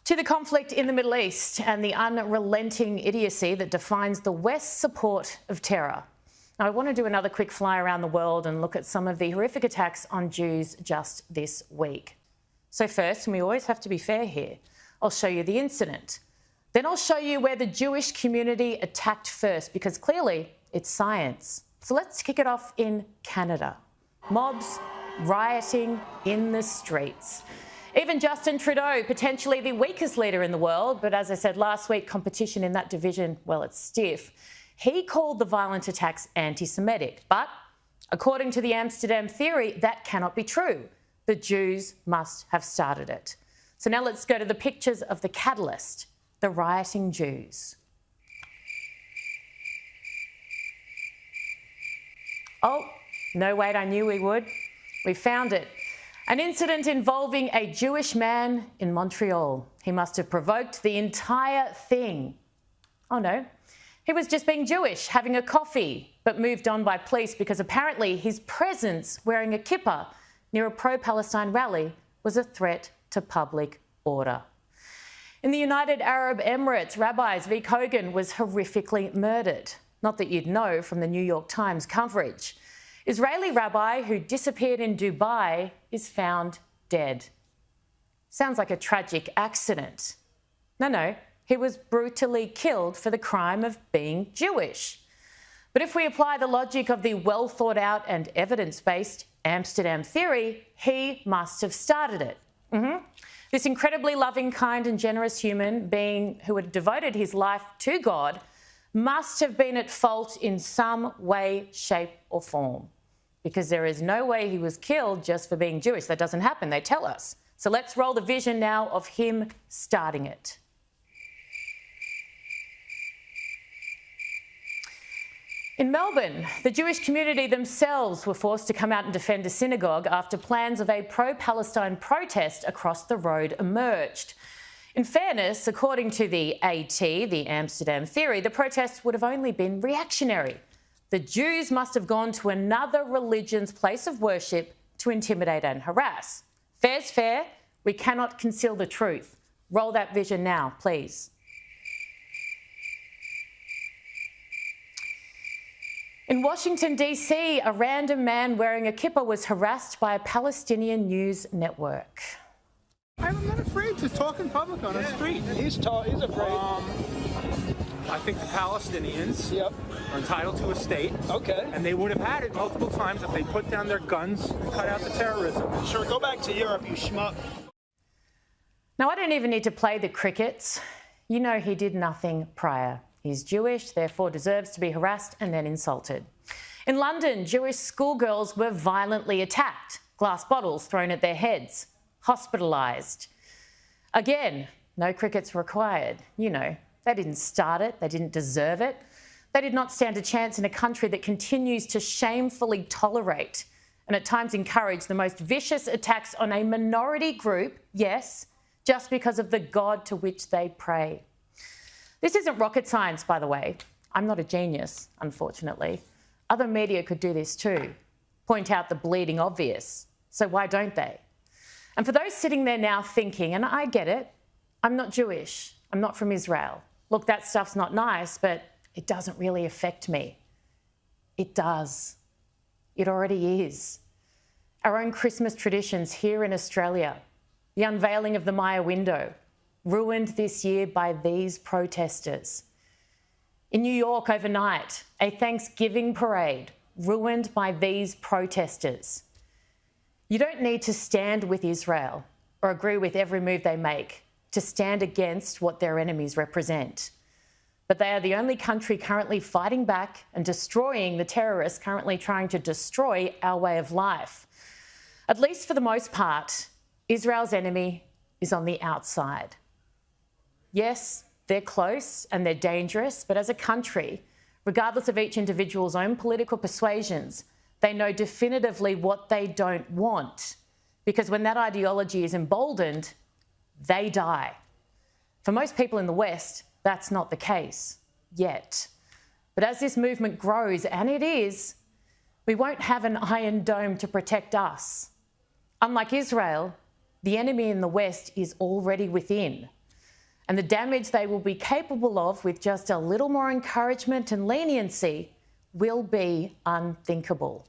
To the conflict in the Middle East and the unrelenting idiocy that defines the West's support of terror. Now, I want to do another quick fly around the world and look at some of the horrific attacks on Jews just this week. So first, and we always have to be fair here, I'll show you the incident. Then I'll show you where the Jewish community attacked first, because clearly it's science. So let's kick it off in Canada. Mobs rioting in the streets. Even Justin Trudeau, potentially the weakest leader in the world, but as I said last week, competition in that division, well, it's stiff. He called the violent attacks anti-Semitic, but according to the Amsterdam theory, that cannot be true. The Jews must have started it. So now let's go to the pictures of the catalyst, the rioting Jews. Oh, no, wait, I knew we would. We found it. An incident involving a Jewish man in Montreal. He must have provoked the entire thing. Oh no, he was just being Jewish, having a coffee, but moved on by police because apparently his presence wearing a kippah near a pro-Palestine rally was a threat to public order. In the United Arab Emirates, Rabbi Zvi Kogan was horrifically murdered. Not that you'd know from the New York Times coverage. Israeli rabbi who disappeared in Dubai is found dead. Sounds like a tragic accident. No, he was brutally killed for the crime of being Jewish. But if we apply the logic of the well thought out and evidence-based Amsterdam theory, he must have started it. This incredibly loving, kind and generous human being who had devoted his life to God must have been at fault in some way, shape or form. Because there is no way he was killed just for being Jewish. That doesn't happen, they tell us. So let's roll the vision now of him starting it. In Melbourne, the Jewish community themselves were forced to come out and defend a synagogue after plans of a pro-Palestine protest across the road emerged. In fairness, according to the AT, the Amsterdam theory, the protests would have only been reactionary. The Jews must have gone to another religion's place of worship to intimidate and harass. Fair's fair. We cannot conceal the truth. Roll that vision now, please. In Washington, D.C., a random man wearing a kippah was harassed by a Palestinian news network. I'm not afraid to talk in public on the street. He's afraid. I think the Palestinians are entitled to a state. Okay. And they would have had it multiple times if they put down their guns and cut out the terrorism. Sure, go back to Europe, you schmuck. Now, I don't even need to play the crickets. You know he did nothing prior. He's Jewish, therefore deserves to be harassed and then insulted. In London, Jewish schoolgirls were violently attacked, glass bottles thrown at their heads, hospitalised. Again, no crickets required. You know, they didn't start it, they didn't deserve it. They did not stand a chance in a country that continues to shamefully tolerate and at times encourage the most vicious attacks on a minority group, yes, just because of the God to which they pray. This isn't rocket science, by the way. I'm not a genius, unfortunately. Other media could do this too. Point out the bleeding obvious. So why don't they? And for those sitting there now thinking, and I get it, I'm not Jewish, I'm not from Israel. Look, that stuff's not nice, but it doesn't really affect me. It does. It already is. Our own Christmas traditions here in Australia, the unveiling of the Maya window, ruined this year by these protesters. In New York overnight, a Thanksgiving parade ruined by these protesters. You don't need to stand with Israel or agree with every move they make to stand against what their enemies represent. But they are the only country currently fighting back and destroying the terrorists currently trying to destroy our way of life. At least for the most part, Israel's enemy is on the outside. Yes, they're close and they're dangerous, but as a country, regardless of each individual's own political persuasions, they know definitively what they don't want, because when that ideology is emboldened, they die. For most people in the West, that's not the case yet. But as this movement grows, and it is, we won't have an iron dome to protect us. Unlike Israel, the enemy in the West is already within. And the damage they will be capable of with just a little more encouragement and leniency will be unthinkable.